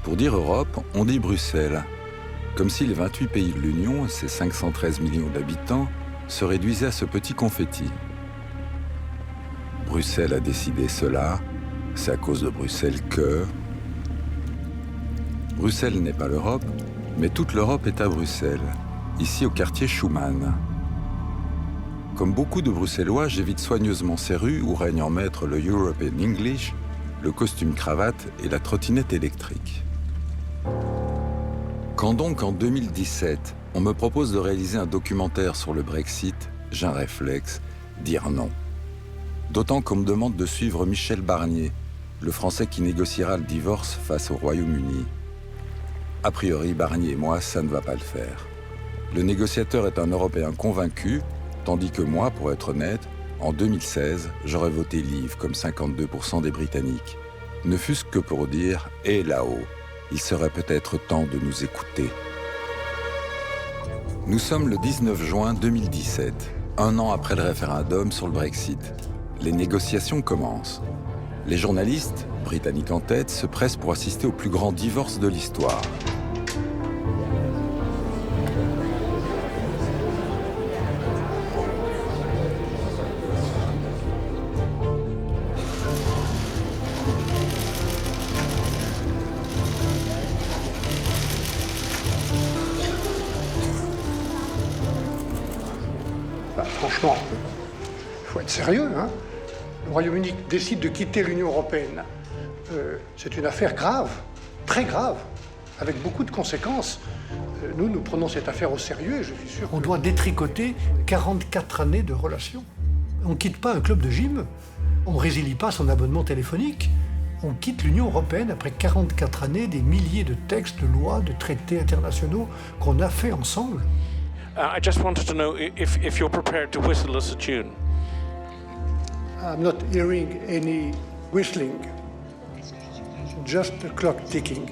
Pour dire Europe, on dit Bruxelles, comme si les 28 pays de l'Union et ses 513 millions d'habitants se réduisaient à ce petit confetti. Bruxelles a décidé cela, c'est à cause de Bruxelles que... Bruxelles n'est pas l'Europe, mais toute l'Europe est à Bruxelles, ici au quartier Schuman. Comme beaucoup de Bruxellois, j'évite soigneusement ces rues où règne en maître le European English, le costume cravate et la trottinette électrique. Quand donc en 2017, on me propose de réaliser un documentaire sur le Brexit, j'ai un réflexe, dire non. D'autant qu'on me demande de suivre Michel Barnier, le Français qui négociera le divorce face au Royaume-Uni. A priori, Barnier et moi, ça ne va pas le faire. Le négociateur est un Européen convaincu, tandis que moi, pour être honnête, en 2016, j'aurais voté Leave comme 52% des Britanniques. Ne fût-ce que pour dire « Et là-haut, il serait peut-être temps de nous écouter ». Nous sommes le 19 juin 2017, un an après le référendum sur le Brexit. Les négociations commencent. Les journalistes, britanniques en tête, se pressent pour assister au plus grand divorce de l'histoire. Franchement, il faut être sérieux, hein. Le Royaume-Uni décide de quitter l'Union européenne. C'est une affaire grave, très grave, avec beaucoup de conséquences. Nous prenons cette affaire au sérieux et je suis sûr On doit détricoter 44 années de relations. On ne quitte pas un club de gym, on ne résilie pas son abonnement téléphonique. On quitte l'Union européenne après 44 années, des milliers de textes, de lois, de traités internationaux qu'on a fait ensemble. I just wanted to know if you're prepared to whistle us a tune. I'm not hearing any whistling, just the clock ticking.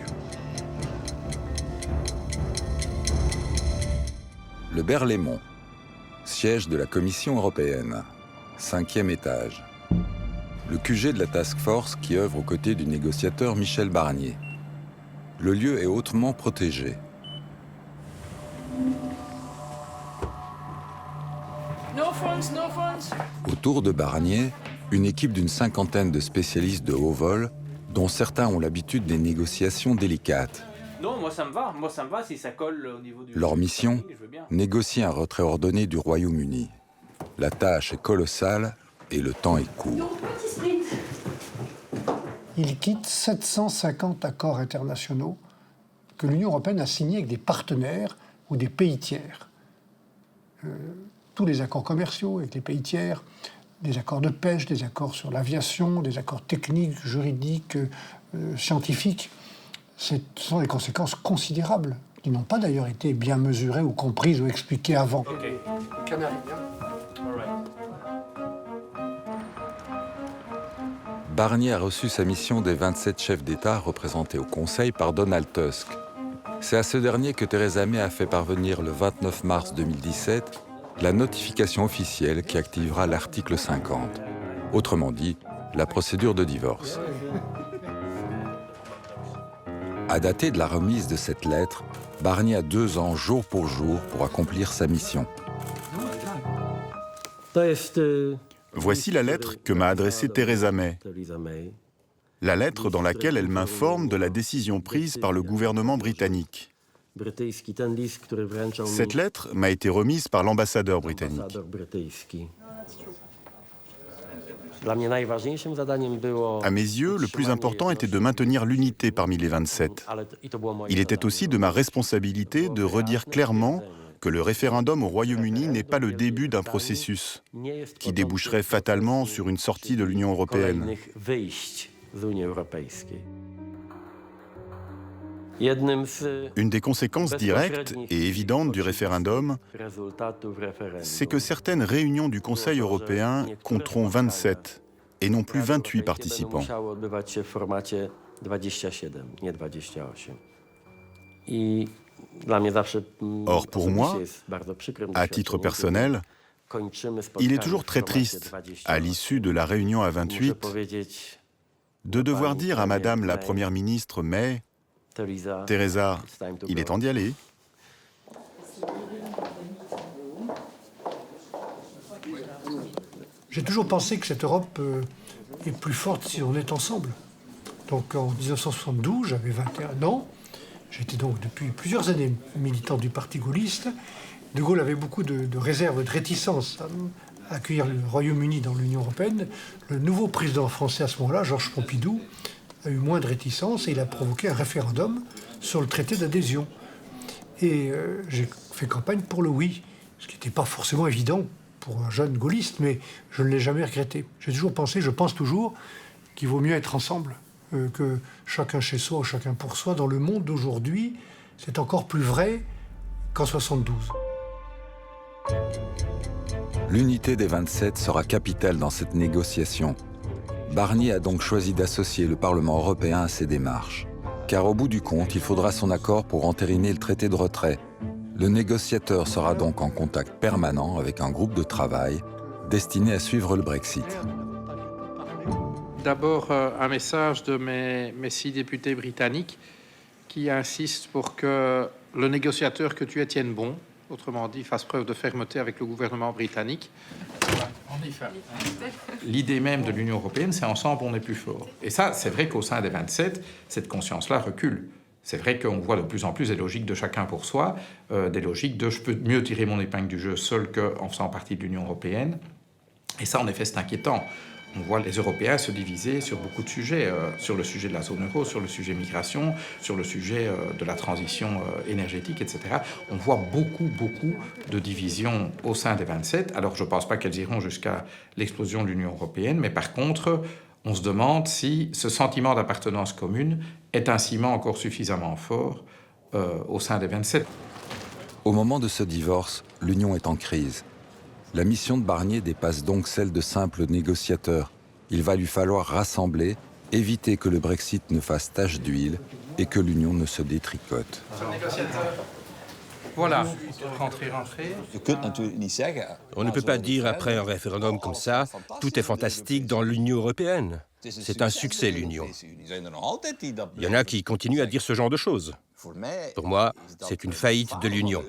Le Berlaymont, siège de la Commission européenne, 5e étage. Le QG de la Task Force qui œuvre aux côtés du négociateur Michel Barnier. Le lieu est hautement protégé. No phones, no phones. Autour de Barnier, une équipe d'une cinquantaine de spécialistes de haut vol, dont certains ont l'habitude des négociations délicates. Non, moi ça me va si ça colle au niveau du... Leur mission, je veux bien. négocier un retrait ordonné du Royaume-Uni. La tâche est colossale et le temps est court. Il quitte 750 accords internationaux que l'Union européenne a signés avec des partenaires ou des pays tiers. Tous les accords commerciaux avec les pays tiers, des accords de pêche, des accords sur l'aviation, des accords techniques, juridiques, scientifiques. Ce sont des conséquences considérables, qui n'ont pas d'ailleurs été bien mesurées ou comprises ou expliquées avant. Ok. Canary, All right. Barnier a reçu sa mission des 27 chefs d'État représentés au Conseil par Donald Tusk. C'est à ce dernier que Theresa May a fait parvenir le 29 mars 2017 la notification officielle qui activera l'article 50. Autrement dit, la procédure de divorce. À dater de la remise de cette lettre, Barnier a 2 ans jour pour accomplir sa mission. Voici la lettre que m'a adressée Theresa May. La lettre dans laquelle elle m'informe de la décision prise par le gouvernement britannique. Cette lettre m'a été remise par l'ambassadeur britannique. À mes yeux, le plus important était de maintenir l'unité parmi les 27. Il était aussi de ma responsabilité de redire clairement que le référendum au Royaume-Uni n'est pas le début d'un processus qui déboucherait fatalement sur une sortie de l'Union européenne. Une des conséquences directes et évidentes du référendum, c'est que certaines réunions du Conseil européen compteront 27 et non plus 28 participants. Or, pour moi, à titre personnel, il est toujours très triste, à l'issue de la réunion à 28, de devoir dire à Madame la Première ministre May Teresa, il est temps d'y aller. J'ai toujours pensé que cette Europe est plus forte si on est ensemble. Donc en 1972, j'avais 21 ans. J'étais donc depuis plusieurs années militant du Parti gaulliste. De Gaulle avait beaucoup de réserves, de réticences à accueillir le Royaume-Uni dans l'Union européenne. Le nouveau président français à ce moment-là, Georges Pompidou, a eu moins de réticences et il a provoqué un référendum sur le traité d'adhésion. Et j'ai fait campagne pour le oui, ce qui n'était pas forcément évident pour un jeune gaulliste, mais je ne l'ai jamais regretté. J'ai toujours pensé, je pense toujours, qu'il vaut mieux être ensemble que chacun chez soi ou chacun pour soi. Dans le monde d'aujourd'hui, c'est encore plus vrai qu'en 72. L'unité des 27 sera capitale dans cette négociation. Barnier a donc choisi d'associer le Parlement européen à ses démarches. Car au bout du compte, il faudra son accord pour entériner le traité de retrait. Le négociateur sera donc en contact permanent avec un groupe de travail destiné à suivre le Brexit. D'abord, un message de mes 6 députés britanniques qui insistent pour que le négociateur que tu es tienne bon, autrement dit, fasse preuve de fermeté avec le gouvernement britannique. L'idée même de l'Union européenne, c'est ensemble, on est plus fort. Et ça, c'est vrai qu'au sein des 27, cette conscience-là recule. C'est vrai qu'on voit de plus en plus des logiques de chacun pour soi, des logiques de je peux mieux tirer mon épingle du jeu seul qu'en faisant partie de l'Union européenne. Et ça, en effet, c'est inquiétant. On voit les Européens se diviser sur beaucoup de sujets, sur le sujet de la zone euro, sur le sujet migration, sur le sujet de la transition énergétique, etc. On voit beaucoup de divisions au sein des 27. Alors, je ne pense pas qu'elles iront jusqu'à l'explosion de l'Union européenne, mais par contre, on se demande si ce sentiment d'appartenance commune est un ciment encore suffisamment fort au sein des 27. Au moment de ce divorce, l'Union est en crise. La mission de Barnier dépasse donc celle de simple négociateur. Il va lui falloir rassembler, éviter que le Brexit ne fasse tache d'huile et que l'Union ne se détricote. Voilà, rentrez. On ne peut pas dire après un référendum comme ça, tout est fantastique dans l'Union européenne. C'est un succès, l'Union. Il y en a qui continuent à dire ce genre de choses. Pour moi, c'est une faillite de l'Union.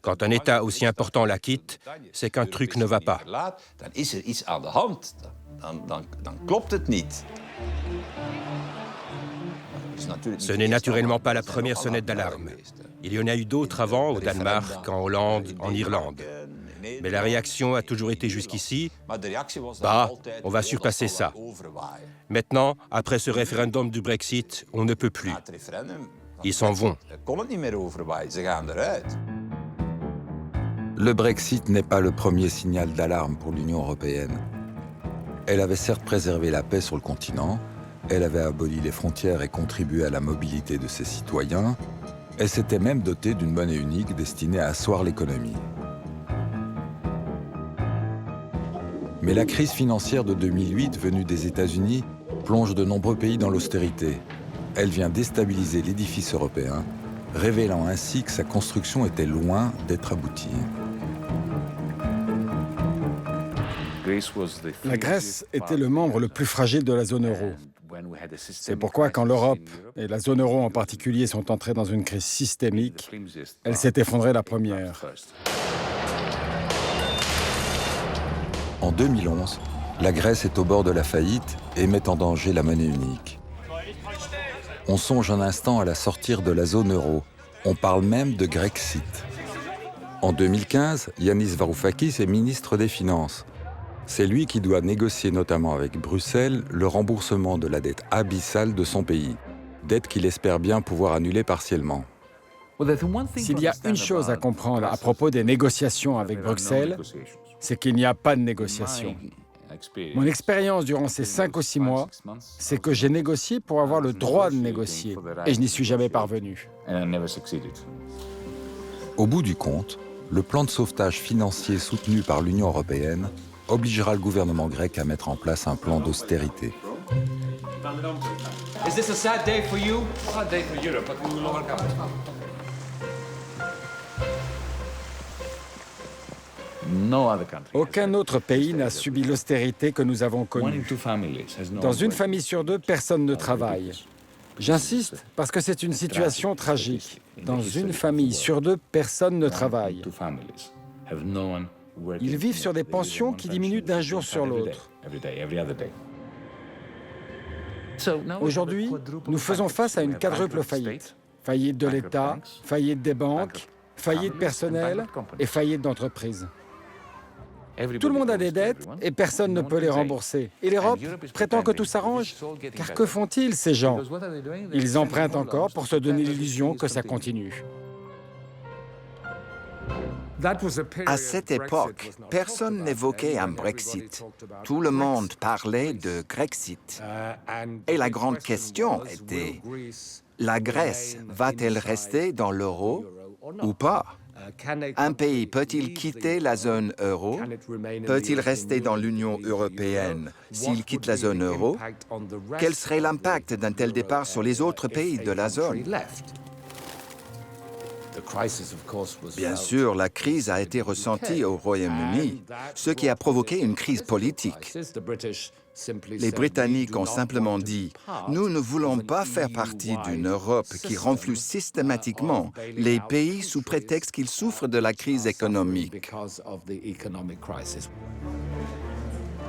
Quand un État aussi important la quitte, c'est qu'un truc ne va pas. Ce n'est naturellement pas la première sonnette d'alarme. Il y en a eu d'autres avant, au Danemark, en Hollande, en Irlande. Mais la réaction a toujours été jusqu'ici, on va surpasser ça. Maintenant, après ce référendum du Brexit, on ne peut plus. Ils s'en vont. Le Brexit n'est pas le premier signal d'alarme pour l'Union européenne. Elle avait certes préservé la paix sur le continent, elle avait aboli les frontières et contribué à la mobilité de ses citoyens, elle s'était même dotée d'une monnaie unique destinée à asseoir l'économie. Mais la crise financière de 2008 venue des États-Unis plonge de nombreux pays dans l'austérité. Elle vient déstabiliser l'édifice européen, révélant ainsi que sa construction était loin d'être aboutie. La Grèce était le membre le plus fragile de la zone euro. C'est pourquoi quand l'Europe, et la zone euro en particulier, sont entrées dans une crise systémique, elle s'est effondrée la première. En 2011, la Grèce est au bord de la faillite et met en danger la monnaie unique. On songe un instant à la sortir de la zone euro. On parle même de Grexit. En 2015, Yanis Varoufakis est ministre des Finances. C'est lui qui doit négocier notamment avec Bruxelles le remboursement de la dette abyssale de son pays, dette qu'il espère bien pouvoir annuler partiellement. S'il y a une chose à comprendre à propos des négociations avec Bruxelles, c'est qu'il n'y a pas de négociation. Mon expérience durant ces 5 ou 6 mois, c'est que j'ai négocié pour avoir le droit de négocier, et je n'y suis jamais parvenu. Au bout du compte, le plan de sauvetage financier soutenu par l'Union européenne obligera le gouvernement grec à mettre en place un plan d'austérité. Is this a sad day for you? Sad day for Europe, but we will overcome it. Aucun autre pays n'a subi l'austérité que nous avons connue. Dans une famille sur 2, personne ne travaille. J'insiste parce que c'est une situation tragique. Dans une famille sur deux, personne ne travaille. Ils vivent sur des pensions qui diminuent d'un jour sur l'autre. Aujourd'hui, nous faisons face à une quadruple faillite. Faillite de l'État, faillite des banques, faillite personnelle et faillite d'entreprises. Tout le monde a des dettes et personne ne peut les rembourser. Et l'Europe prétend que tout s'arrange. Car que font-ils, ces gens? Ils empruntent encore pour se donner l'illusion que ça continue. À cette époque, personne n'évoquait un Brexit. Tout le monde parlait de Grexit. Et la grande question était, la Grèce va-t-elle rester dans l'euro ou pas? Un pays peut-il quitter la zone euro? Peut-il rester dans l'Union européenne s'il quitte la zone euro? Quel serait l'impact d'un tel départ sur les autres pays de la zone? Bien sûr, la crise a été ressentie au Royaume-Uni, ce qui a provoqué une crise politique. Les Britanniques ont simplement dit « Nous ne voulons pas faire partie d'une Europe qui renfloue systématiquement les pays sous prétexte qu'ils souffrent de la crise économique. »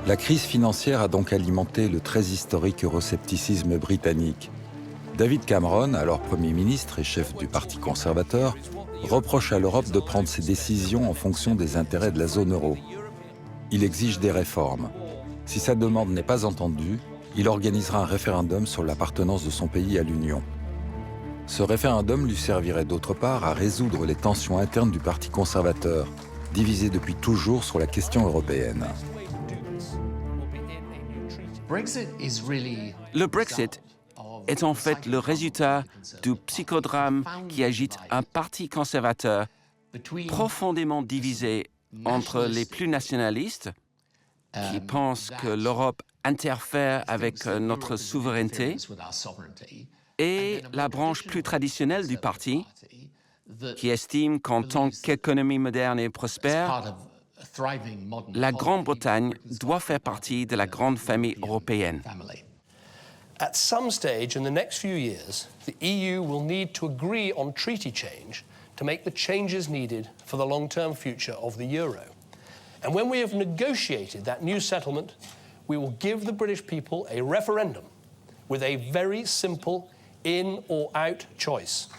La crise financière a donc alimenté le très historique euroscepticisme britannique. David Cameron, alors Premier ministre et chef du Parti conservateur, reproche à l'Europe de prendre ses décisions en fonction des intérêts de la zone euro. Il exige des réformes. Si sa demande n'est pas entendue, il organisera un référendum sur l'appartenance de son pays à l'Union. Ce référendum lui servirait d'autre part à résoudre les tensions internes du Parti conservateur, divisé depuis toujours sur la question européenne. Le Brexit est en fait le résultat du psychodrame qui agite un parti conservateur profondément divisé entre les plus nationalistes, qui pensent que l'Europe interfère avec notre souveraineté, et la branche plus traditionnelle du parti, qui estime qu'en tant qu'économie moderne et prospère, la Grande-Bretagne doit faire partie de la grande famille européenne. At some stage in the next few years, the EU will need to agree on treaty change to make the changes needed for the long-term future of the euro. And when we have negotiated that new settlement, we will give the British people a referendum with a very simple in or out choice.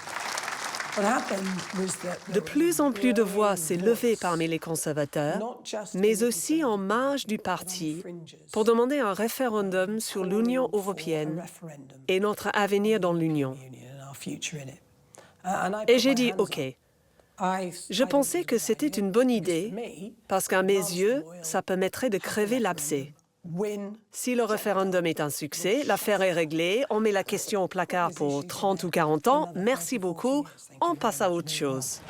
De plus en plus de voix s'est levée parmi les conservateurs, mais aussi en marge du parti, pour demander un référendum sur l'Union européenne et notre avenir dans l'Union. Et j'ai dit OK. Je pensais que c'était une bonne idée, parce qu'à mes yeux, ça permettrait de crever l'abcès. Si le référendum est un succès, l'affaire est réglée, on met la question au placard pour 30 ou 40 ans, merci beaucoup, on passe à autre chose.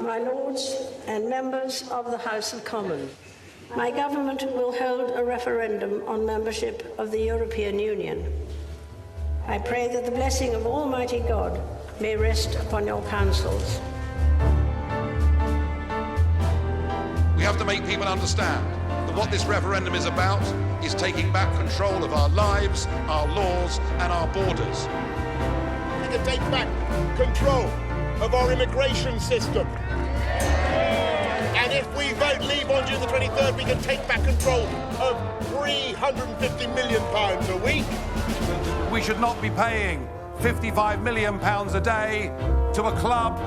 My Lords and members of the House of Commons, my government will hold a referendum on membership of the European Union. I pray that the blessing of Almighty God may rest upon your councils. We have to make people understand that what this referendum is about is taking back control of our lives, our laws, and our borders. We can take back control of our immigration system. And if we vote leave on June the 23rd, we can take back control of £350 million a week. We should not be paying £55 million a day to a club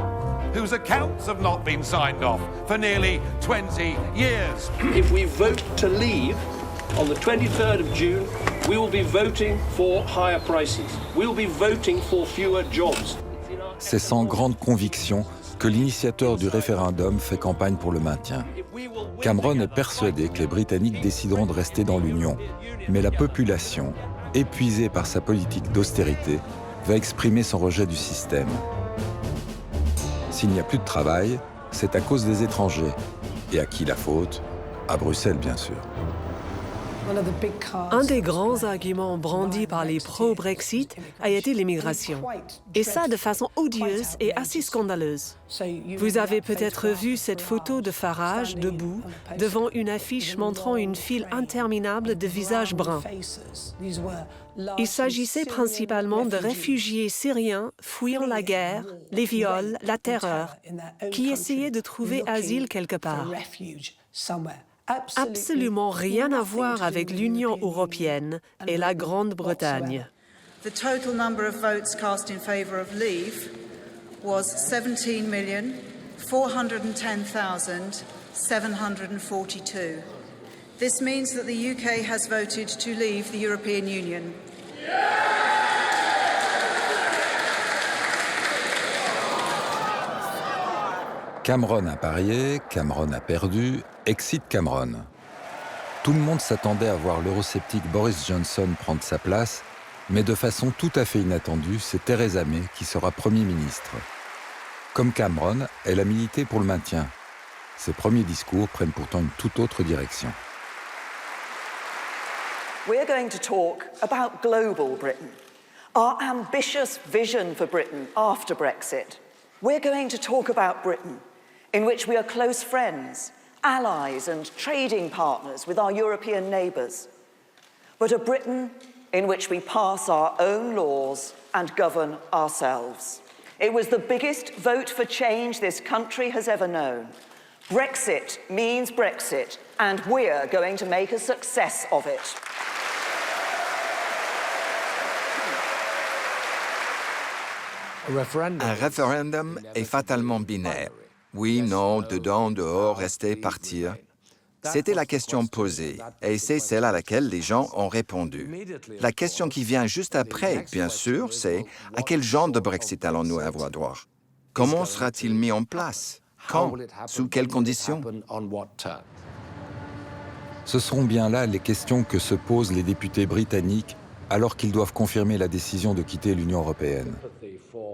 whose accounts have not been signed off for nearly 20 years. If we vote to leave on the 23rd of June, we will be voting for higher prices. We will be voting for fewer jobs. C'est sans grande conviction que l'initiateur du référendum fait campagne pour le maintien. Cameron est persuadé que les Britanniques décideront de rester dans l'Union, mais la population, épuisée par sa politique d'austérité, va exprimer son rejet du système. S'il n'y a plus de travail, c'est à cause des étrangers. Et à qui la faute? À Bruxelles, bien sûr. Un des grands arguments brandis par les pro-Brexit a été l'immigration. Et ça de façon odieuse et assez scandaleuse. Vous avez peut-être vu cette photo de Farage debout devant une affiche montrant une file interminable de visages bruns. Il s'agissait principalement de réfugiés syriens fuyant la guerre, les viols, la terreur, qui essayaient de trouver asile quelque part. Absolument rien à voir avec l'Union européenne et la Grande-Bretagne. The total number of votes cast in favour of leave was 17,410,742. This means that the UK has voted to leave the European Union. Cameron a parié, Cameron a perdu, exit Cameron. Tout le monde s'attendait à voir l'eurosceptique Boris Johnson prendre sa place, mais de façon tout à fait inattendue, c'est Theresa May qui sera Premier ministre. Comme Cameron, elle a milité pour le maintien. Ses premiers discours prennent pourtant une toute autre direction. We're going to talk about global Britain, our ambitious vision for Britain after Brexit. We're going to talk about Britain, in which we are close friends, allies and trading partners with our European neighbours, but a Britain in which we pass our own laws and govern ourselves. It was the biggest vote for change this country has ever known. Brexit means Brexit, and we're going to make a success of it. Un référendum est fatalement binaire. Oui, non, dedans, dehors, rester, partir. C'était la question posée, et c'est celle à laquelle les gens ont répondu. La question qui vient juste après, bien sûr, c'est à quel genre de Brexit allons-nous avoir droit? Comment sera-t-il mis en place? Quand? Sous quelles conditions? Ce seront bien là les questions que se posent les députés britanniques alors qu'ils doivent confirmer la décision de quitter l'Union européenne.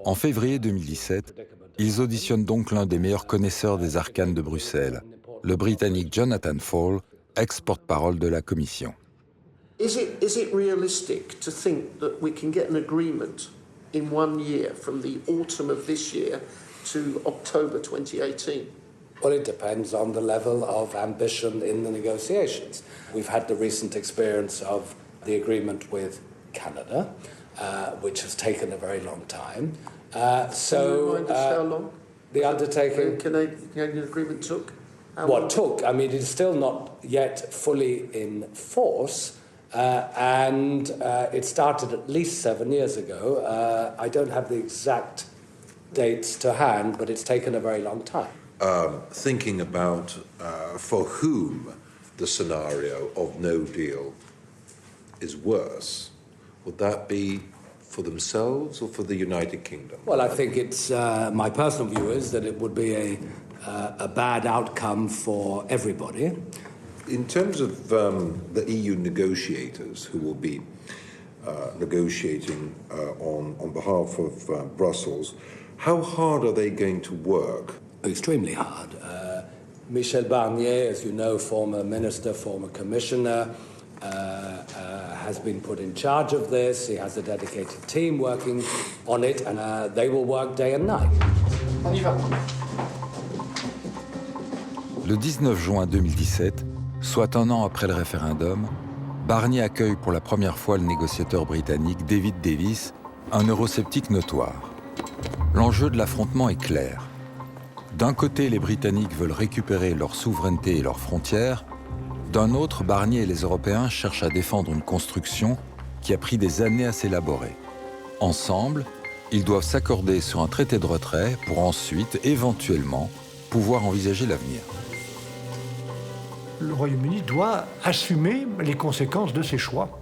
En février 2017, ils auditionnent donc l'un des meilleurs connaisseurs des arcanes de Bruxelles, le Britannique Jonathan Faull, ex-porte-parole de la Commission. Is it realistic to think that we can get an agreement in 1 year from the autumn of this year to October 2018? Well, it depends on the level of ambition in the negotiations. We've had the recent experience of the agreement with Canada, which has taken a very long time. Can you remind us how long the undertaking... The Canadian agreement took? Took? I mean, it's still not yet fully in force, and it started at least 7 years ago. I don't have the exact dates to hand, but it's taken a very long time. Thinking about for whom the scenario of no deal is worse, would that be for themselves or for the United Kingdom? Well, I think it's my personal view is that it would be a bad outcome for everybody. In terms of the EU negotiators who will be negotiating on behalf of Brussels, how hard are they going to work? Extremely hard. Michel Barnier, as you know, former minister, former commissioner, has been put in charge of this. He has a dedicated team working on it, and they will work day and night. On y va. Le 19 juin 2017, soit un an après le référendum, Barnier accueille pour la première fois le négociateur britannique David Davis, un eurosceptique notoire. L'enjeu de l'affrontement est clair. D'un côté, les Britanniques veulent récupérer leur souveraineté et leurs frontières. D'un autre, Barnier et les Européens cherchent à défendre une construction qui a pris des années à s'élaborer. Ensemble, ils doivent s'accorder sur un traité de retrait pour ensuite, éventuellement, pouvoir envisager l'avenir. Le Royaume-Uni doit assumer les conséquences de ses choix.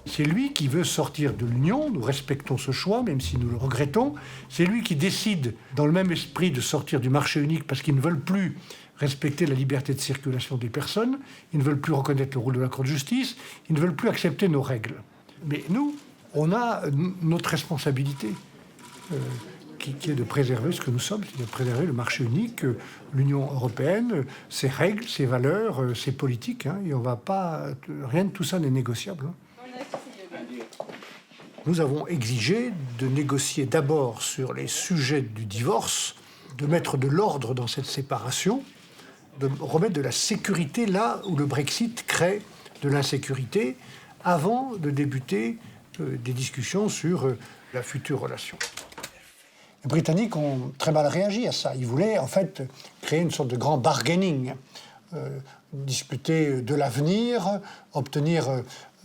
C'est lui qui veut sortir de l'Union, nous respectons ce choix, même si nous le regrettons. C'est lui qui décide, dans le même esprit, de sortir du marché unique parce qu'ils ne veulent plus respecter la liberté de circulation des personnes, ils ne veulent plus reconnaître le rôle de la Cour de justice, ils ne veulent plus accepter nos règles. Mais nous, on a notre responsabilité. qui est de préserver ce que nous sommes, c'est de préserver le marché unique, l'Union européenne, ses règles, ses valeurs, ses politiques. Hein, et on va pas, rien de tout ça n'est négociable. Hein. Nous avons exigé de négocier d'abord sur les sujets du divorce, de mettre de l'ordre dans cette séparation, de remettre de la sécurité là où le Brexit crée de l'insécurité, avant de débuter des discussions sur la future relation. Les Britanniques ont très mal réagi à ça. Ils voulaient en fait créer une sorte de grand bargaining, discuter de l'avenir, obtenir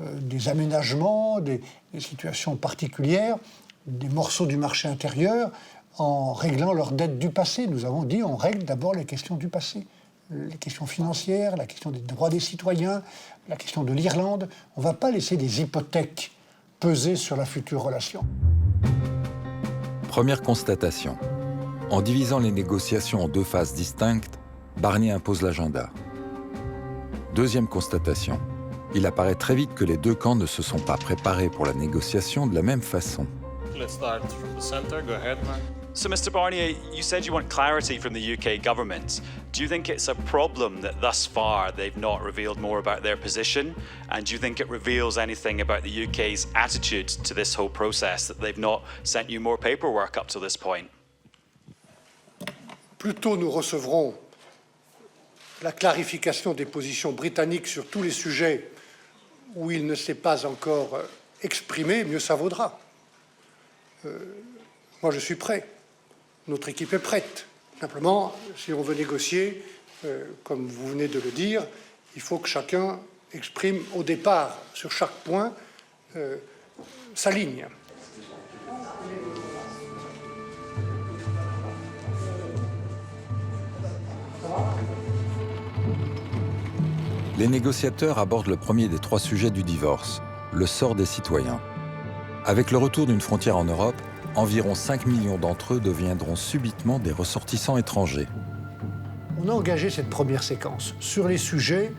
des aménagements, des situations particulières, des morceaux du marché intérieur, en réglant leurs dettes du passé. Nous avons dit on règle d'abord les questions du passé. Les questions financières, la question des droits des citoyens, la question de l'Irlande. On ne va pas laisser des hypothèques peser sur la future relation. Première constatation. En divisant les négociations en deux phases distinctes, Barnier impose l'agenda. Deuxième constatation. Il apparaît très vite que les deux camps ne se sont pas préparés pour la négociation de la même façon. Let's start from the center. Go ahead, man. So, Mr. Barnier, you said you want clarity from the UK government. Do you think it's a problem that thus far they've not revealed more about their position? And do you think it reveals anything about the UK's attitude to this whole process, that they've not sent you more paperwork up to this point? Plus tôt nous recevrons la clarification des positions britanniques sur tous les sujets où il ne s'est pas encore exprimé, mieux ça vaudra. Moi, je suis prêt. Notre équipe est prête. Simplement, si on veut négocier, comme vous venez de le dire, il faut que chacun exprime au départ, sur chaque point, sa ligne. Les négociateurs abordent le premier des trois sujets du divorce, le sort des citoyens. Avec le retour d'une frontière en Europe, environ 5 millions d'entre eux deviendront subitement des ressortissants étrangers. On a engagé cette première séquence sur les sujets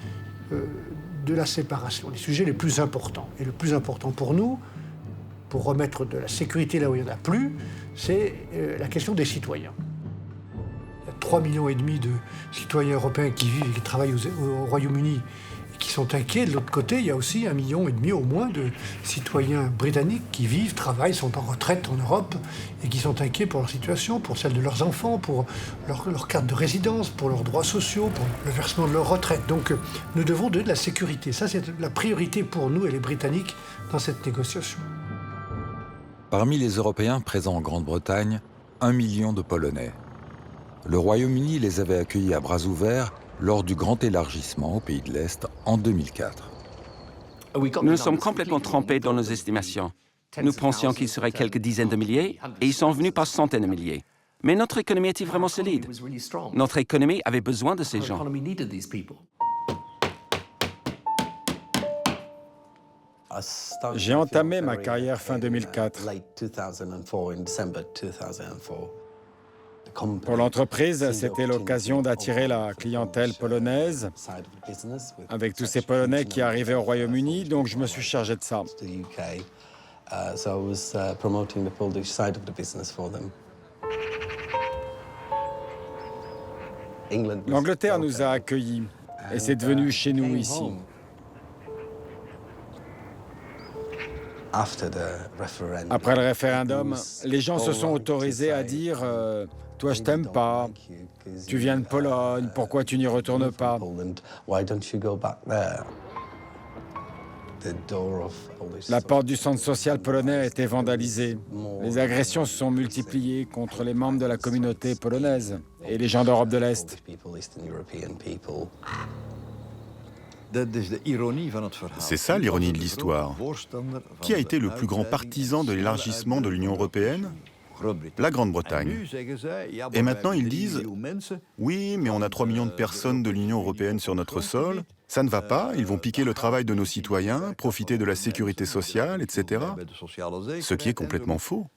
de la séparation, les sujets les plus importants. Et le plus important pour nous, pour remettre de la sécurité là où il n'y en a plus, c'est la question des citoyens. Il y a 3,5 millions de citoyens européens qui vivent et qui travaillent au Royaume-Uni et qui sont inquiets. De l'autre côté, il y a aussi 1,5 million au moins de citoyens britanniques qui vivent, travaillent, sont en retraite en Europe et qui sont inquiets pour leur situation, pour celle de leurs enfants, pour leur carte de résidence, pour leurs droits sociaux, pour le versement de leur retraite. Donc nous devons donner de la sécurité. Ça, c'est la priorité pour nous et les Britanniques dans cette négociation. Parmi les Européens présents en Grande-Bretagne, 1 million de Polonais. Le Royaume-Uni les avait accueillis à bras ouverts lors du grand élargissement au pays de l'Est en 2004. Nous nous sommes complètement trompés dans nos estimations. Nous pensions qu'il serait quelques dizaines de milliers et ils sont venus par centaines de milliers. Mais notre économie était vraiment solide. Notre économie avait besoin de ces gens. J'ai entamé ma carrière fin 2004. Pour l'entreprise, c'était l'occasion d'attirer la clientèle polonaise, avec tous ces Polonais qui arrivaient au Royaume-Uni, donc je me suis chargé de ça. L'Angleterre nous a accueillis, et c'est devenu chez nous ici. Après le référendum, les gens se sont autorisés à dire « Toi, je t'aime pas, tu viens de Pologne, pourquoi tu n'y retournes pas ?» La porte du centre social polonais a été vandalisée. Les agressions se sont multipliées contre les membres de la communauté polonaise et les gens d'Europe de l'Est. C'est ça l'ironie de l'histoire. Qui a été le plus grand partisan de l'élargissement de l'Union européenne ? La Grande-Bretagne. Et maintenant ils disent « Oui, mais on a 3 millions de personnes de l'Union européenne sur notre sol, ça ne va pas, ils vont piquer le travail de nos citoyens, profiter de la sécurité sociale, etc. » Ce qui est complètement faux.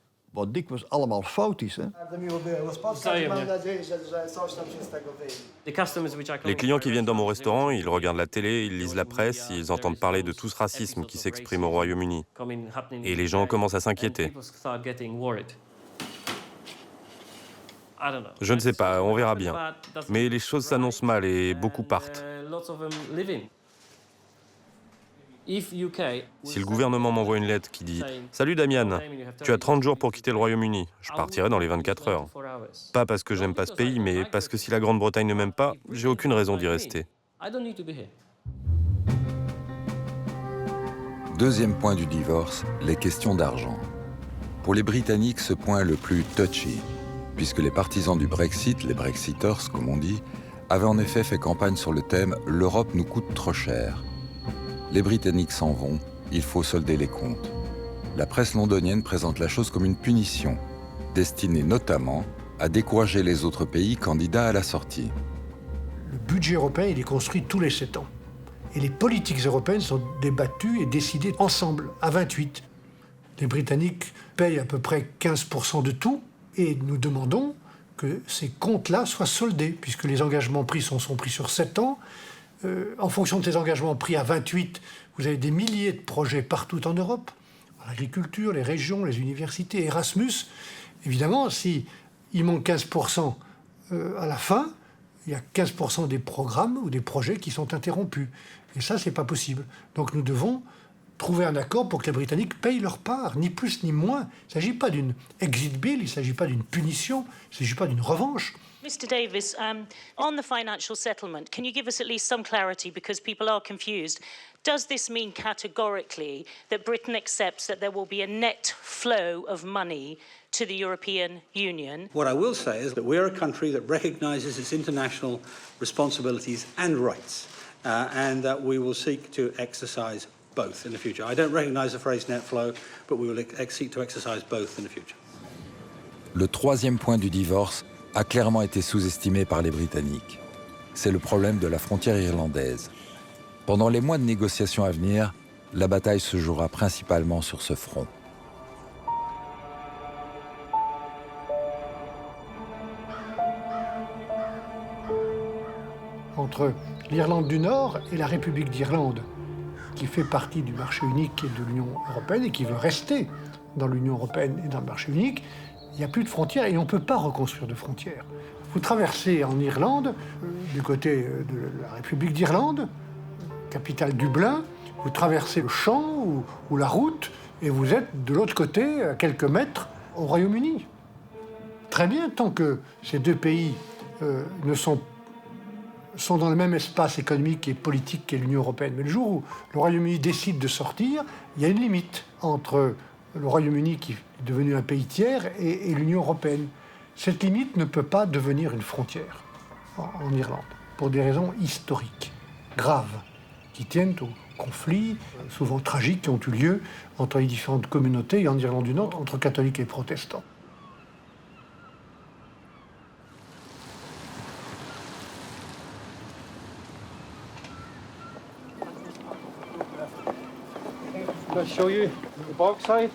Les clients qui viennent dans mon restaurant, ils regardent la télé, ils lisent la presse, ils entendent parler de tout ce racisme qui s'exprime au Royaume-Uni. Et les gens commencent à s'inquiéter. Je ne sais pas, on verra bien. Mais les choses s'annoncent mal et beaucoup partent. Si le gouvernement m'envoie une lettre qui dit « Salut Damian, tu as 30 jours pour quitter le Royaume-Uni », je partirai dans les 24 heures. Pas parce que j'aime pas ce pays, mais parce que si la Grande-Bretagne ne m'aime pas, j'ai aucune raison d'y rester. Deuxième point du divorce, les questions d'argent. Pour les Britanniques, ce point est le plus touchy, puisque les partisans du Brexit, les Brexiters comme on dit, avaient en effet fait campagne sur le thème « L'Europe nous coûte trop cher ». Les Britanniques s'en vont, il faut solder les comptes. La presse londonienne présente la chose comme une punition, destinée notamment à décourager les autres pays candidats à la sortie. Le budget européen, il est construit tous les 7 ans. Et les politiques européennes sont débattues et décidées ensemble, à 28. Les Britanniques payent à peu près 15% de tout, et nous demandons que ces comptes-là soient soldés, puisque les engagements pris sont pris sur 7 ans. En fonction de ces engagements pris à 28, vous avez des milliers de projets partout en Europe, l'agriculture, les régions, les universités, Erasmus. Évidemment, s'il manque 15% à la fin, il y a 15% des programmes ou des projets qui sont interrompus. Et ça, c'est pas possible. Donc nous devons trouver un accord pour que les Britanniques payent leur part, ni plus ni moins. Il ne s'agit pas d'une exit bill, il ne s'agit pas d'une punition, il ne s'agit pas d'une revanche. Mr Davis, on the financial settlement, can you give us at least some clarity because people are confused? Does this mean categorically that Britain accepts that there will be a net flow of money to the European Union? What I will say is that we're a country that recognises its international responsibilities and rights, and that we will seek to exercise both in the future. I don't recognise the phrase net flow, but we will seek to exercise both in the future. Le troisième point du divorce a clairement été sous-estimé par les Britanniques. C'est le problème de la frontière irlandaise. Pendant les mois de négociations à venir, la bataille se jouera principalement sur ce front. Entre l'Irlande du Nord et la République d'Irlande, qui fait partie du marché unique et de l'Union européenne et qui veut rester dans l'Union européenne et dans le marché unique, il n'y a plus de frontières et on ne peut pas reconstruire de frontières. Vous traversez en Irlande, du côté de la République d'Irlande, capitale Dublin, vous traversez le champ ou la route et vous êtes de l'autre côté, à quelques mètres, au Royaume-Uni. Très bien, tant que ces deux pays sont dans le même espace économique et politique qu'est l'Union européenne. Mais le jour où le Royaume-Uni décide de sortir, il y a une limite entre le Royaume-Uni qui est devenu un pays tiers et l'Union européenne. Cette limite ne peut pas devenir une frontière en Irlande, pour des raisons historiques, graves, qui tiennent aux conflits, souvent tragiques, qui ont eu lieu entre les différentes communautés, et en Irlande du Nord, entre catholiques et protestants. I'll show you the bog side,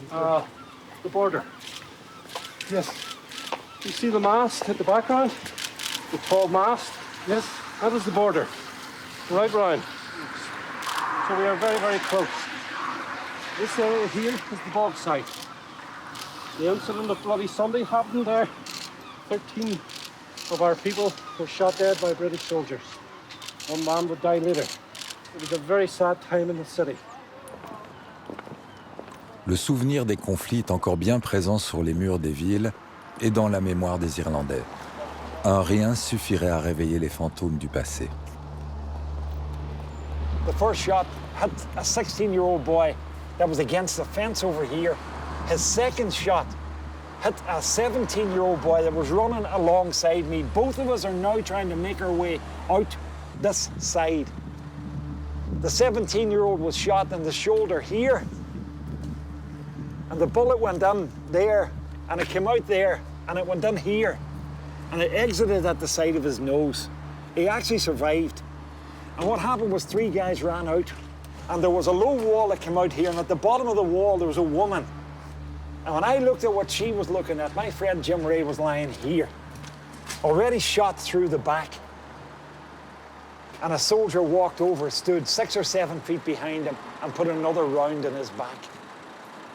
the border. Yes. You see the mast at the background? The tall mast? Yes. That is the border. Right round. So we are very, very close. This area here is the bog site. The incident of Bloody Sunday happened there. 13 of our people were shot dead by British soldiers. One man would die later. It was a very sad time in the city. Le souvenir des conflits est encore bien présent sur les murs des villes et dans la mémoire des Irlandais. Un rien suffirait à réveiller les fantômes du passé. The first shot hit a 16-year-old boy that was against the fence over here. His second shot hit a 17-year-old boy that was running alongside me. Both of us are now trying to make our way out this side. The 17-year-old was shot in the shoulder here, and the bullet went in there, and it came out there, and it went in here, and it exited at the side of his nose. He actually survived. And what happened was 3 guys ran out, and there was a low wall that came out here, and at the bottom of the wall there was a woman. And when I looked at what she was looking at, my friend Jim Ray was lying here, already shot through the back. And a soldier walked over, stood 6 or 7 feet behind him, and put another round in his back.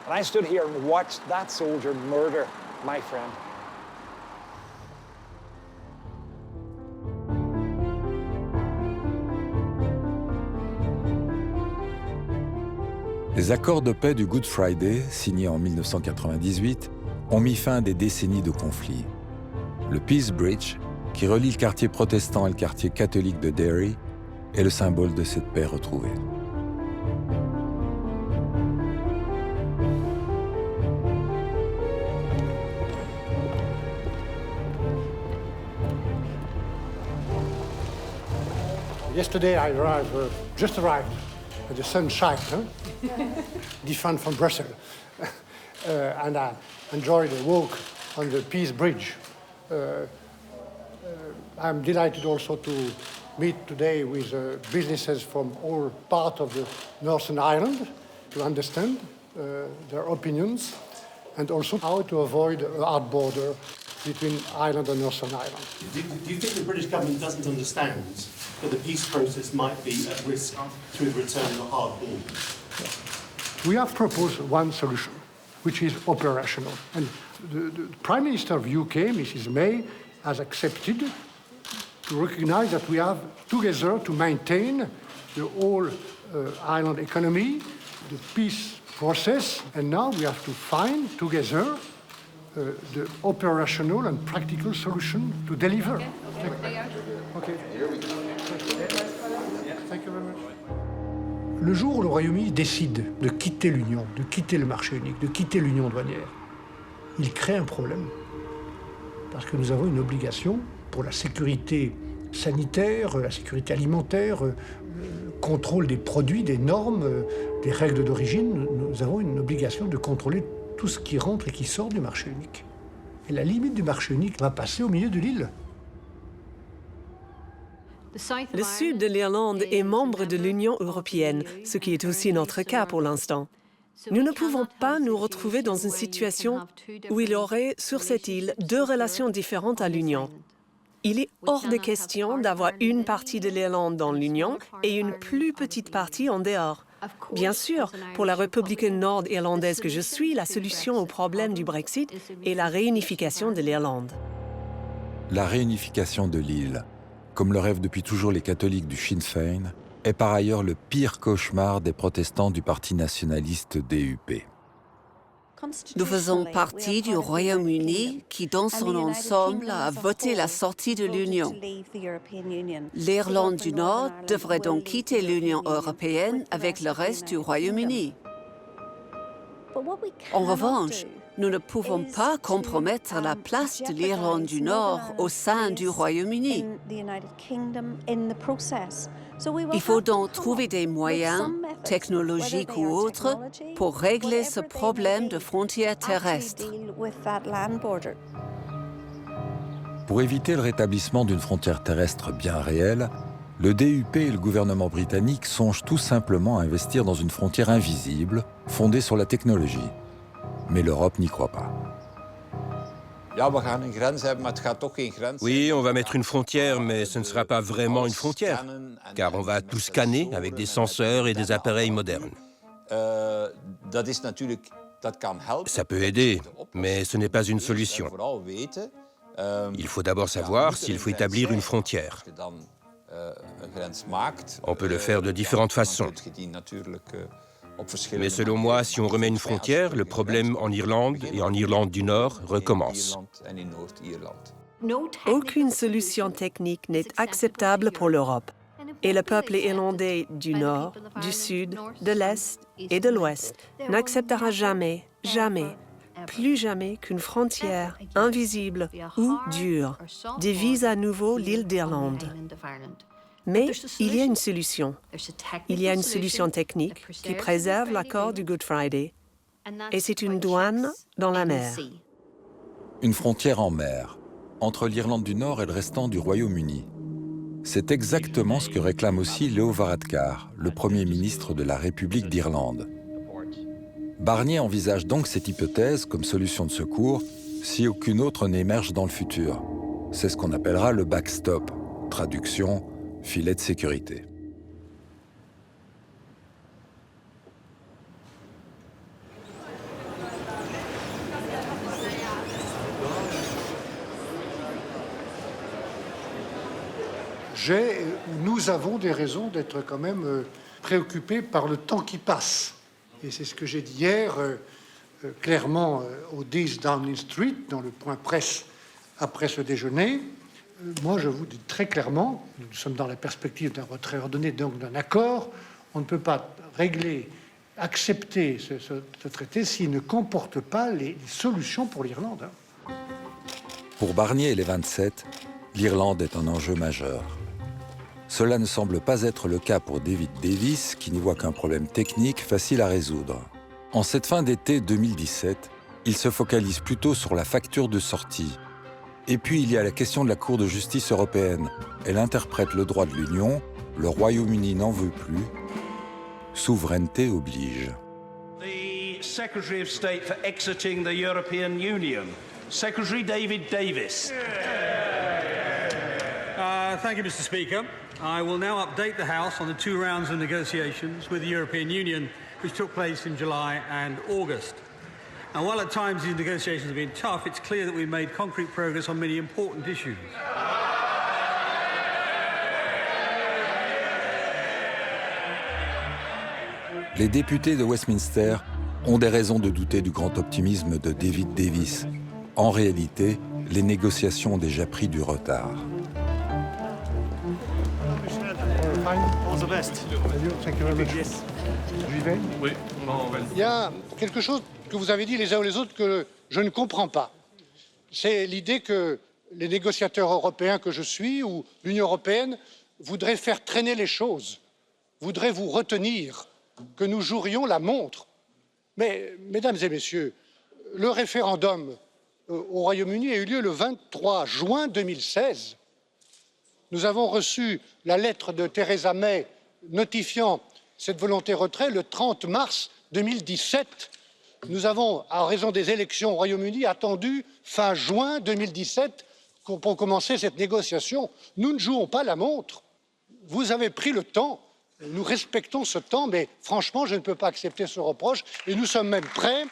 And I stood here and watched that soldier murder my friend. Les accords de paix du Good Friday, signés en 1998, ont mis fin à des décennies de conflits. Le Peace Bridge, qui relie le quartier protestant et le quartier catholique de Derry, est le symbole de cette paix retrouvée. Yesterday I just arrived, and the sun shines, different from Brussels. And I enjoyed a walk on the Peace Bridge. I'm delighted also to meet today with businesses from all parts of the Northern Ireland to understand their opinions and also how to avoid a hard border between Ireland and Northern Ireland. Do you think the British government doesn't understand that the peace process might be at risk through the return of a hard border? We have proposed one solution, which is operational. And the Prime Minister of UK, Mrs. May, has accepted to recognize that we have together to maintain the whole island economy, the peace process, and now we have to find together the operational and practical solution to deliver. Okay. Thank you very much. Le jour où le Royaume-Uni décide de quitter l'Union, de quitter le marché unique, de quitter l'Union douanière, il crée un problème. Parce que nous avons une obligation pour la sécurité sanitaire, la sécurité alimentaire, le contrôle des produits, des normes, des règles d'origine. Nous avons une obligation de contrôler tout ce qui rentre et qui sort du marché unique. Et la limite du marché unique va passer au milieu de l'île. Le sud de l'Irlande est membre de l'Union européenne, ce qui est aussi notre cas pour l'instant. Nous ne pouvons pas nous retrouver dans une situation où il y aurait sur cette île deux relations différentes à l'Union. Il est hors de question d'avoir une partie de l'Irlande dans l'Union et une plus petite partie en dehors. Bien sûr, pour la République nord-irlandaise que je suis, la solution au problème du Brexit est la réunification de l'Irlande. La réunification de l'île, comme le rêvent depuis toujours les catholiques du Sinn Féin, est par ailleurs le pire cauchemar des protestants du parti nationaliste DUP. Nous faisons partie du Royaume-Uni qui, dans son ensemble, a voté la sortie de l'Union. L'Irlande du Nord devrait donc quitter l'Union européenne avec le reste du Royaume-Uni. En revanche, nous ne pouvons pas compromettre la place de l'Irlande du Nord au sein du Royaume-Uni. Il faut donc trouver des moyens, technologiques ou autres, pour régler ce problème de frontières terrestres. Pour éviter le rétablissement d'une frontière terrestre bien réelle, le DUP et le gouvernement britannique songent tout simplement à investir dans une frontière invisible, fondée sur la technologie. Mais l'Europe n'y croit pas. Oui, on va mettre une frontière, mais ce ne sera pas vraiment une frontière, car on va tout scanner avec des senseurs et des appareils modernes. Ça peut aider, mais ce n'est pas une solution. Il faut d'abord savoir s'il faut établir une frontière. On peut le faire de différentes façons. Mais selon moi, si on remet une frontière, le problème en Irlande et en Irlande du Nord recommence. Aucune solution technique n'est acceptable pour l'Europe. Et le peuple irlandais du Nord, du Sud, de l'Est et de l'Ouest n'acceptera jamais, jamais, plus jamais qu'une frontière invisible ou dure divise à nouveau l'île d'Irlande. Mais il y a une solution. Il y a une solution technique qui préserve l'accord du Good Friday. Et c'est une douane dans la mer. Une frontière en mer, entre l'Irlande du Nord et le restant du Royaume-Uni. C'est exactement ce que réclame aussi Leo Varadkar, le Premier ministre de la République d'Irlande. Barnier envisage donc cette hypothèse comme solution de secours si aucune autre n'émerge dans le futur. C'est ce qu'on appellera le backstop, traduction filet de sécurité. Nous avons des raisons d'être quand même préoccupés par le temps qui passe. et c'est ce que j'ai dit hier clairement au 10 Downing Street, dans le point presse après ce déjeuner. Moi, je vous dis très clairement, nous sommes dans la perspective d'un retrait ordonné, donc d'un accord. On ne peut pas accepter ce traité s'il ne comporte pas les solutions pour l'Irlande. Pour Barnier et les 27, l'Irlande est un enjeu majeur. Cela ne semble pas être le cas pour David Davis, qui n'y voit qu'un problème technique facile à résoudre. En cette fin d'été 2017, il se focalise plutôt sur la facture de sortie. Et puis il y a la question de la Cour de justice européenne. Elle interprète le droit de l'Union, le Royaume-Uni n'en veut plus. Souveraineté oblige. The Secretary of State for exiting the European Union, Secretary David Davis. Thank you, Mr. Speaker. I will now update the House on the 2 rounds of negotiations with the European Union, which took place in July and August. And while at times these negotiations have been tough, it's clear that we've made concrete progress on many important issues. Les députés de Westminster ont des raisons de douter du grand optimisme de David Davis. En réalité, les négociations ont déjà pris du retard. Oui. Il y a quelque chose que vous avez dit les uns ou les autres que je ne comprends pas. C'est l'idée que les négociateurs européens que je suis ou l'Union européenne voudraient faire traîner les choses, voudraient vous retenir, que nous jouerions la montre. Mais, mesdames et messieurs, le référendum au Royaume-Uni a eu lieu le 23 juin 2016. Nous avons reçu la lettre de Theresa May notifiant cette volonté de retrait le 30 mars 2017. Nous avons, à raison des élections au Royaume-Uni, attendu fin juin 2017 pour commencer cette négociation. Nous ne jouons pas la montre. Vous avez pris le temps. Nous respectons ce temps, mais franchement, je ne peux pas accepter ce reproche. Et nous sommes même prêts.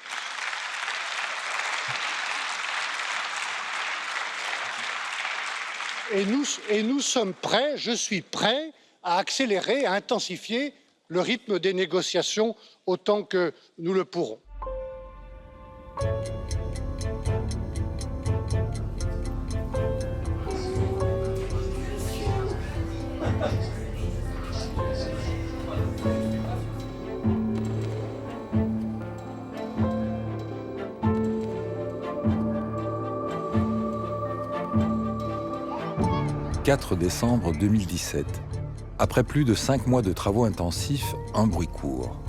Et nous sommes prêts, je suis prêt à accélérer, à intensifier le rythme des négociations autant que nous le pourrons. « 4 décembre 2017. Après plus de 5 mois de travaux intensifs, un bruit court.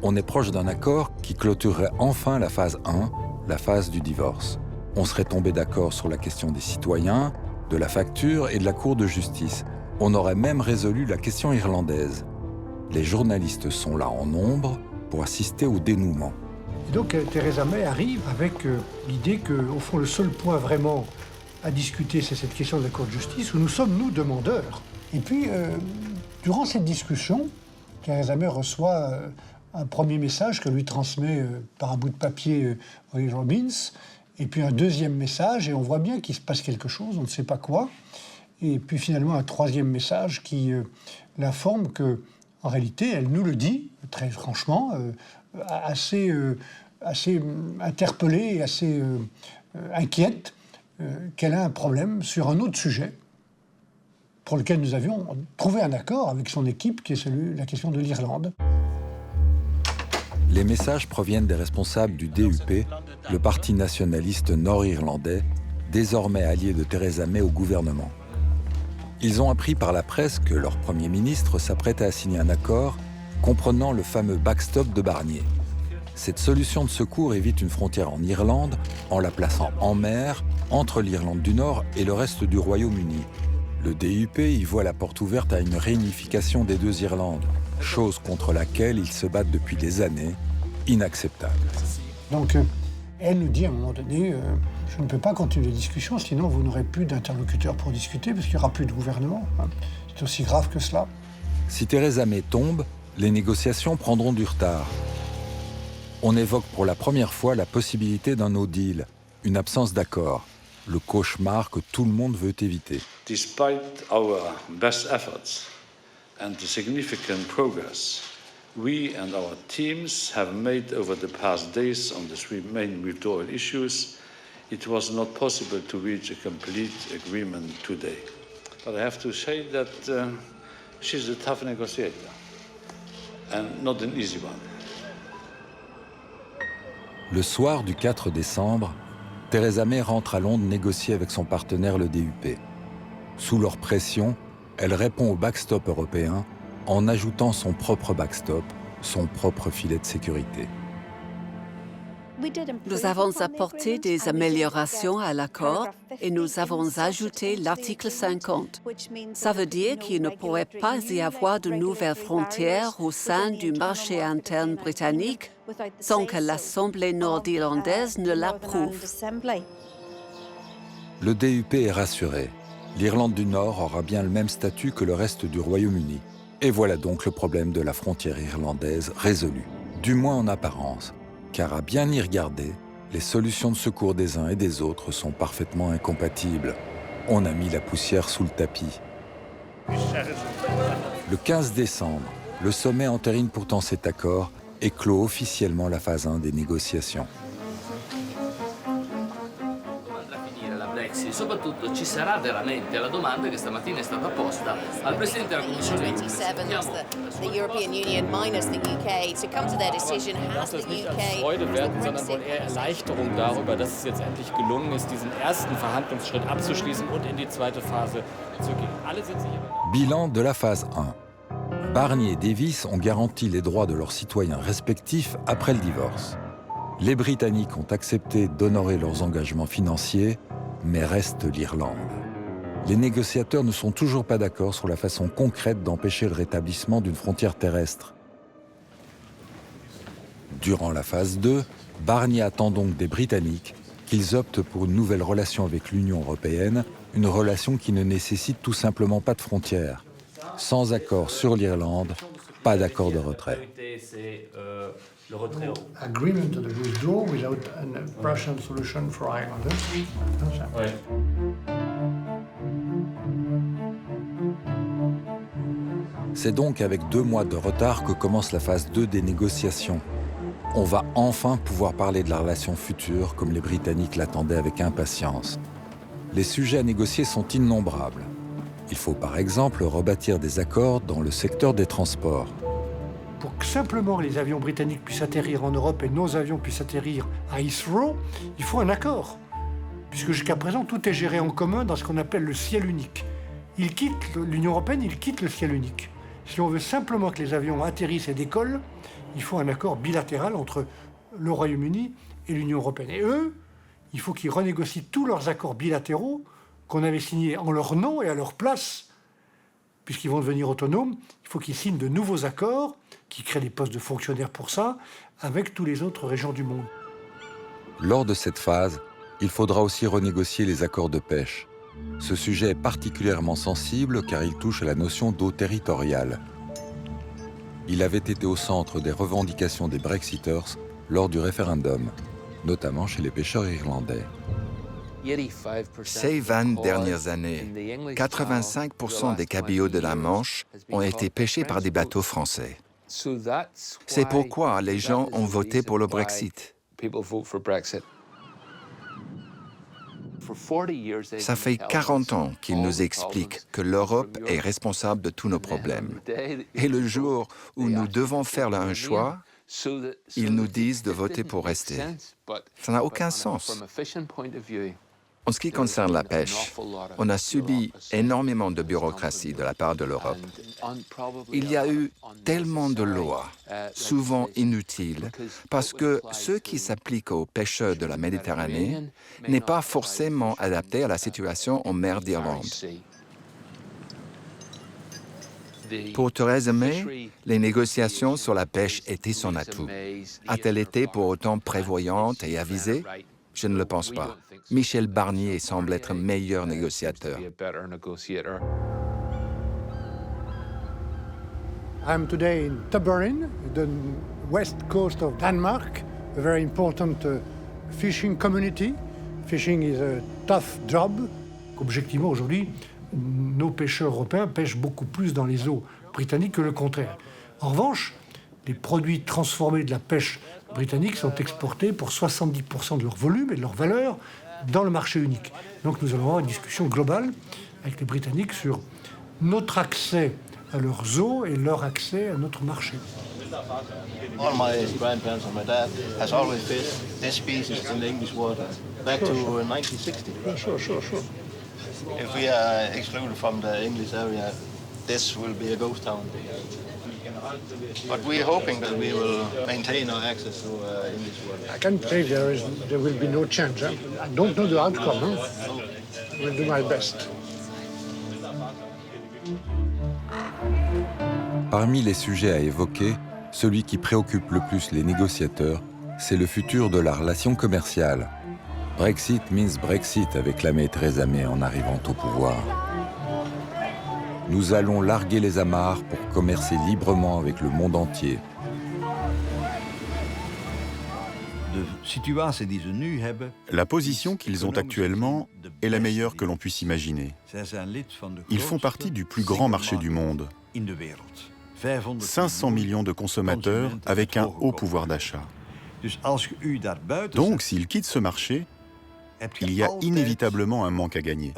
On est proche d'un accord qui clôturerait enfin la phase 1, la phase du divorce. On serait tombé d'accord sur la question des citoyens, de la facture et de la Cour de justice. On aurait même résolu la question irlandaise. Les journalistes sont là en nombre pour assister au dénouement. Et donc Theresa May arrive avec l'idée qu'au fond le seul point vraiment à discuter, c'est cette question de la Cour de justice, où nous sommes, nous, demandeurs. Et puis, durant cette discussion, Theresa May reçoit un premier message que lui transmet par un bout de papier Roy Robbins, et puis un deuxième message, et on voit bien qu'il se passe quelque chose, on ne sait pas quoi. Et puis finalement, un troisième message qui l'informe que, en réalité, elle nous le dit, très franchement, assez interpellée et assez inquiète, qu'elle a un problème sur un autre sujet pour lequel nous avions trouvé un accord avec son équipe, qui est la question de l'Irlande. Les messages proviennent des responsables du DUP, le parti nationaliste nord-irlandais, désormais allié de Theresa May au gouvernement. Ils ont appris par la presse que leur Premier ministre s'apprêtait à signer un accord comprenant le fameux backstop de Barnier. Cette solution de secours évite une frontière en Irlande en la plaçant en mer entre l'Irlande du Nord et le reste du Royaume-Uni. Le DUP y voit la porte ouverte à une réunification des deux Irlandes, chose contre laquelle ils se battent depuis des années, inacceptable. Donc, elle nous dit à un moment donné, je ne peux pas continuer les discussions, sinon vous n'aurez plus d'interlocuteurs pour discuter, parce qu'il n'y aura plus de gouvernement. C'est aussi grave que cela. Si Theresa May tombe, les négociations prendront du retard. On évoque pour la première fois la possibilité d'un no deal, une absence d'accord, le cauchemar que tout le monde veut éviter. Despite our best efforts and the significant progress We and our teams have made over the past days on the three main withdrawal issues. It was not possible to reach a complete agreement today. But I have to say that she's a tough negotiator and not an easy one. Le soir du 4 décembre, Theresa May rentre à Londres négocier avec son partenaire le DUP. Sous leur pression, elle répond au backstop européen en ajoutant son propre backstop, son propre filet de sécurité. Nous avons apporté des améliorations à l'accord et nous avons ajouté l'article 50. Ça veut dire qu'il ne pourrait pas y avoir de nouvelles frontières au sein du marché interne britannique sans que l'Assemblée nord-irlandaise ne l'approuve. Le DUP est rassuré. L'Irlande du Nord aura bien le même statut que le reste du Royaume-Uni. Et voilà donc le problème de la frontière irlandaise résolu, du moins en apparence, car à bien y regarder, les solutions de secours des uns et des autres sont parfaitement incompatibles. On a mis la poussière sous le tapis. Le 15 décembre, le sommet entérine pourtant cet accord et clôt officiellement la phase 1 des négociations. Soprattutto ci sarà veramente la domanda che stamattina è stata posta al Presidente della Commissione. 27 has the European Union minus the UK to come to their decision. Has the UK Freude werden, sondern wohl eher Erleichterung darüber, dass es jetzt endlich gelungen ist, diesen ersten Verhandlungsschritt abzuschließen und in die zweite Phase zu gehen. Alle sind sich Bilan de la phase 1. Barnier et Davis ont garanti les droits de leurs citoyens respectifs après le divorce. Les Britanniques ont accepté d'honorer leurs engagements financiers, mais reste l'Irlande. Les négociateurs ne sont toujours pas d'accord sur la façon concrète d'empêcher le rétablissement d'une frontière terrestre. Durant la phase 2, Barnier attend donc des Britanniques qu'ils optent pour une nouvelle relation avec l'Union européenne, une relation qui ne nécessite tout simplement pas de frontières. Sans accord sur l'Irlande, pas d'accord de retrait. Agreement to the withdrawal without a Russian solution for Ireland. C'est donc avec 2 mois de retard que commence la phase 2 des négociations. On va enfin pouvoir parler de la relation future comme les Britanniques l'attendaient avec impatience. Les sujets à négocier sont innombrables. Il faut par exemple rebâtir des accords dans le secteur des transports. Pour que simplement les avions britanniques puissent atterrir en Europe et nos avions puissent atterrir à Heathrow, il faut un accord. Puisque jusqu'à présent, tout est géré en commun dans ce qu'on appelle le ciel unique. L'Union européenne, il quitte le ciel unique. Si on veut simplement que les avions atterrissent et décollent, il faut un accord bilatéral entre le Royaume-Uni et l'Union européenne. Et eux, il faut qu'ils renégocient tous leurs accords bilatéraux qu'on avait signés en leur nom et à leur place. Puisqu'ils vont devenir autonomes, il faut qu'ils signent de nouveaux accords qui créent des postes de fonctionnaires pour ça, avec toutes les autres régions du monde. Lors de cette phase, il faudra aussi renégocier les accords de pêche. Ce sujet est particulièrement sensible car il touche à la notion d'eau territoriale. Il avait été au centre des revendications des Brexiters lors du référendum, notamment chez les pêcheurs irlandais. Ces 20 dernières années, 85% des cabiots de la Manche ont été pêchés par des bateaux français. C'est pourquoi les gens ont voté pour le Brexit. Ça fait 40 ans qu'ils nous expliquent que l'Europe est responsable de tous nos problèmes. Et le jour où nous devons faire un choix, ils nous disent de voter pour rester. Ça n'a aucun sens. En ce qui concerne la pêche, on a subi énormément de bureaucratie de la part de l'Europe. Il y a eu tellement de lois, souvent inutiles, parce que ce qui s'applique aux pêcheurs de la Méditerranée n'est pas forcément adapté à la situation en mer d'Irlande. Pour Theresa May, les négociations sur la pêche étaient son atout. A-t-elle été pour autant prévoyante et avisée? Je ne le pense pas. Michel Barnier semble être un meilleur négociateur. I'm today in Tømmerfjord, the west coast of Denmark, a very important fishing community. Fishing is a tough job. Objectivement, aujourd'hui, nos pêcheurs européens pêchent beaucoup plus dans les eaux britanniques que le contraire. En revanche, les produits transformés de la pêche britannique sont exportés pour 70% de leur volume et de leur valeur dans le marché unique. Donc nous allons avoir une discussion globale avec les Britanniques sur notre accès à leurs eaux et leur accès à notre marché. All my grandparents and my dad has always fished this species in the English water back to 1960. Sure. If we are excluded from the English area, this will be a ghost town. But we're hoping that we will maintain our access to English water. I can say there will be no change. I don't know the outcome. I will do my best. Parmi les sujets à évoquer, celui qui préoccupe le plus les négociateurs, c'est le futur de la relation commerciale. Brexit means Brexit, avait clamé Theresa May en arrivant au pouvoir. Nous allons larguer les amarres pour commercer librement avec le monde entier. La position qu'ils ont actuellement est la meilleure que l'on puisse imaginer. Ils font partie du plus grand marché du monde. 500 millions de consommateurs avec un haut pouvoir d'achat. Donc, s'ils quittent ce marché, il y a inévitablement un manque à gagner.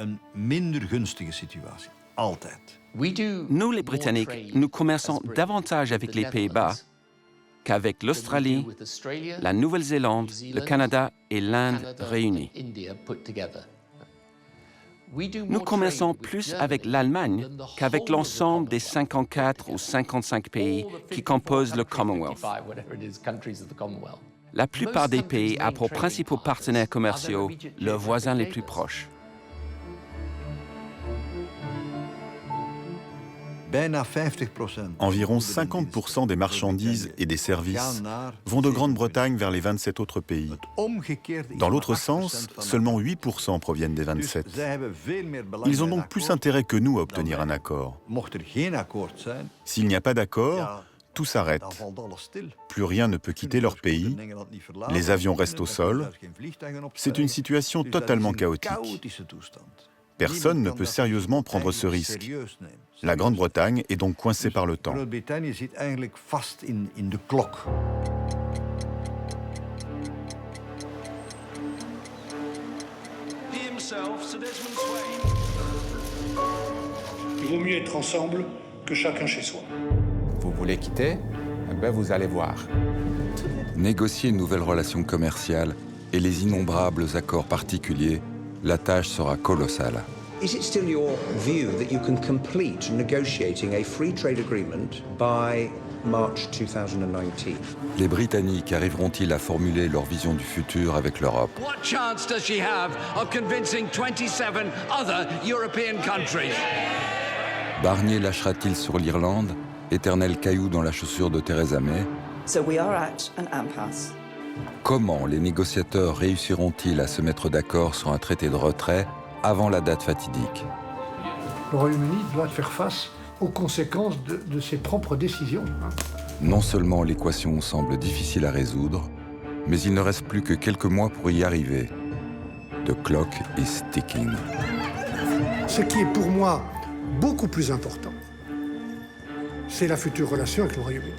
Nous, les Britanniques, nous commerçons davantage avec les Pays-Bas qu'avec l'Australie, la Nouvelle-Zélande, le Canada et l'Inde réunis. Nous commerçons plus avec l'Allemagne qu'avec l'ensemble des 54 ou 55 pays qui composent le Commonwealth. La plupart des pays ont pour principaux partenaires commerciaux leurs voisins les plus proches. Environ 50% des marchandises et des services vont de Grande-Bretagne vers les 27 autres pays. Dans l'autre sens, seulement 8% proviennent des 27. Ils ont donc plus intérêt que nous à obtenir un accord. S'il n'y a pas d'accord, tout s'arrête. Plus rien ne peut quitter leur pays, les avions restent au sol. C'est une situation totalement chaotique. Personne ne peut sérieusement prendre ce risque. La Grande-Bretagne est donc coincée par le temps. Il vaut mieux être ensemble que chacun chez soi. Vous voulez quitter? Eh bien, vous allez voir. Négocier une nouvelle relation commerciale et les innombrables accords particuliers, la tâche sera colossale. Is it still your view that you can complete negotiating a free trade agreement by March 2019? Les Britanniques arriveront-ils à formuler leur vision du futur avec l'Europe? What chance does she have of convincing 27 other European countries? Barnier lâchera-t-il sur l'Irlande, éternel caillou dans la chaussure de Theresa May? So we are at an impasse. Comment les négociateurs réussiront-ils à se mettre d'accord sur un traité de retrait avant la date fatidique? Le Royaume-Uni doit faire face aux conséquences de ses propres décisions. Non seulement l'équation semble difficile à résoudre, mais il ne reste plus que quelques mois pour y arriver. The clock is ticking. Ce qui est pour moi beaucoup plus important, c'est la future relation avec le Royaume-Uni.